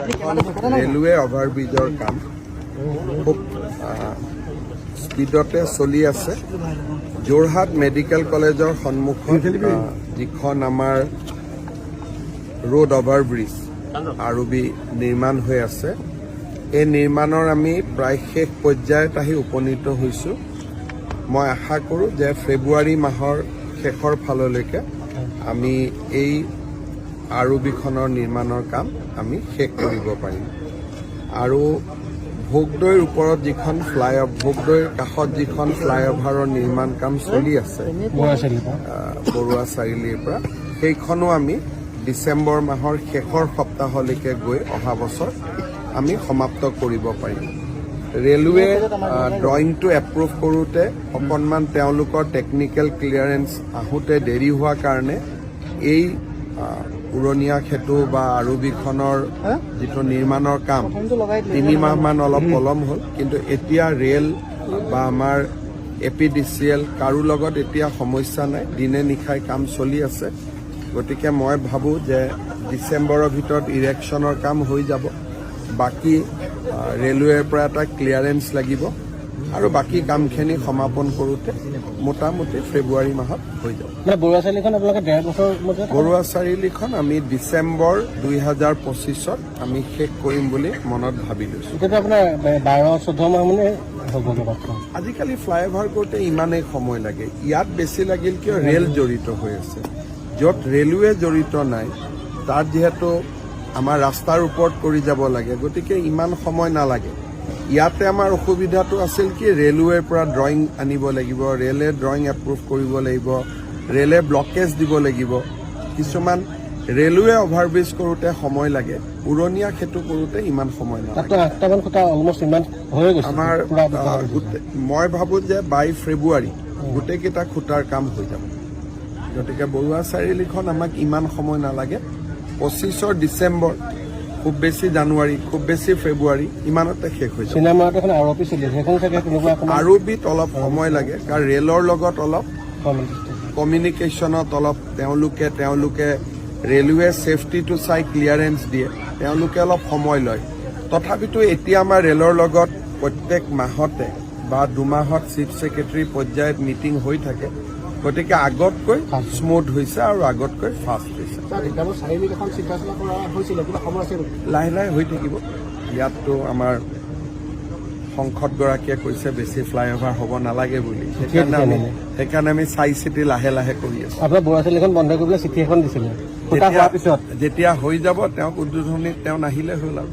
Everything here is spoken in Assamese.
ৰেলৱে অভাৰব্ৰিজৰ কাম খুব স্পীডতে চলি আছে। যোৰহাট মেডিকেল কলেজৰ সন্মুখত যিখন আমাৰ ৰোড অভাৰব্ৰিজ আৰবি নিৰ্মাণ হৈ আছে, এই নিৰ্মাণৰ আমি প্ৰায় শেষ পৰ্যায়ত আহি উপনীত হৈছোঁ। মই আশা কৰোঁ যে ফেব্ৰুৱাৰী মাহৰ শেষৰ ফাললৈকে আমি এই আৰবিখনৰ নিৰ্মাণৰ কাম আমি শেষ কৰিব পাৰিম। আৰু ভোগদৈৰ ওপৰত যিখন ভোগদৈৰ কাষত যিখন ফ্লাইঅভাৰৰ নিৰ্মাণ কাম চলি আছে বৰুৱা চাৰিআলিৰ পৰা, সেইখনো আমি ডিচেম্বৰ মাহৰ শেষৰ সপ্তাহলৈকে গৈ অহা বছৰ আমি সমাপ্ত কৰিব পাৰিম। ৰেলৱে ড্ৰয়িংটো এপ্ৰুভ কৰোঁতে অকণমান তেওঁলোকৰ টেকনিকেল ক্লিয়াৰেন্স আহোঁতে দেৰি হোৱাৰ কাৰণে এই উৰণীয়া সেতু বা আৰবিখনৰ যিটো নিৰ্মাণৰ কাম 3 মাহমান অলপ পলম হ'ল। কিন্তু এতিয়া ৰেল বা আমাৰ APDCL কাৰো লগত এতিয়া সমস্যা নাই, দিনে নিশাই কাম চলি আছে। গতিকে মই ভাবোঁ যে ডিচেম্বৰৰ ভিতৰত ইৰেকশ্যনৰ কাম হৈ যাব। বাকী ৰেলৱেৰ পৰা এটা ক্লিয়াৰেন্স লাগিব আৰু বাকী কামখিনি সমাপন কৰোঁতে মোটামুটি ফেব্ৰুৱাৰী মাহত হৈ যাব। বৰুৱা চাৰিআলিখন আপোনালোকে 1.5 বছৰ বৰুৱা চাৰিআলিখন আমি ডিচেম্বৰ 2025ত আমি শেষ কৰিম বুলি মনত ভাবি লৈছোঁ। এতিয়াতো আপোনাৰ 12-14 মাহ মানে হ'ব। আজিকালি ফ্লাইঅভাৰ কৰোঁতে ইমানেই সময় লাগে। ইয়াত বেছি লাগিল কিয় ৰেল জড়িত হৈ আছে। য'ত ৰেলৱে জড়িত নাই তাত যিহেতু আমাৰ ৰাস্তাৰ ওপৰত কৰি যাব লাগে, গতিকে ইমান সময় নালাগে। ইয়াতে আমাৰ অসুবিধাটো আছিল কি ৰেলৱেৰ পৰা ড্ৰয়িং আনিব লাগিব, ৰেলে ড্ৰয়িং এপ্ৰুভ কৰিব লাগিব, ৰেলে ব্লকেজ দিব লাগিব। কিছুমান ৰেলৱে অভাৰব্ৰিজ কৰোঁতে সময় লাগে, উৰণীয়া সেতু কৰোঁতে ইমান সময় নালাগে। আমাৰ মই ভাবোঁ যে বাই ফেব্ৰুৱাৰী গোটেইকেইটা খুঁটাৰ কাম হৈ যাব। গতিকে বৰুৱা চাৰিআলিখন আমাক ইমান সময় নালাগে। 25 ডিচেম্বৰ, খুব বেছি জানুৱাৰী, খুব বেছি ফেব্ৰুৱাৰী ইমানতে শেষ হৈ যাব। আৰবিত অলপ সময় লাগে কাৰণ ৰেলৰ লগত অলপ কমিউনিকেশ্যনত অলপ তেওঁলোকে ৰেলৱে ছেফটিটো চাই ক্লিয়াৰেন্স দিয়ে, তেওঁলোকে অলপ সময় লয়। তথাপিতো এতিয়া আমাৰ ৰেলৰ লগত প্ৰত্যেক মাহতে বা 2 মাহত চিফ ছেক্ৰেটাৰী পৰ্যায়ত মিটিং হৈ থাকে। গতিকে আগতকৈ স্মুথ হৈছে আৰু আগতকৈ ফাষ্ট হৈছে। লাহে লাহে হৈ থাকিব। ইয়াততো আমাৰ সংসদগৰাকীয়ে কৈছে বেছি ফ্লাইঅভাৰ হ'ব নালাগে বুলি, সেইকাৰণে আমি চাই চিতি লাহে লাহে কৰি আছোঁ। আপোনাৰ বৰুৱা চাৰিআলিখন বন্ধ কৰিবলৈ চিঠি এখন দিছিলে, যেতিয়া হৈ যাব তেওঁক উদ্বোধনীত তেওঁ নাহিলে হ'ল আৰু।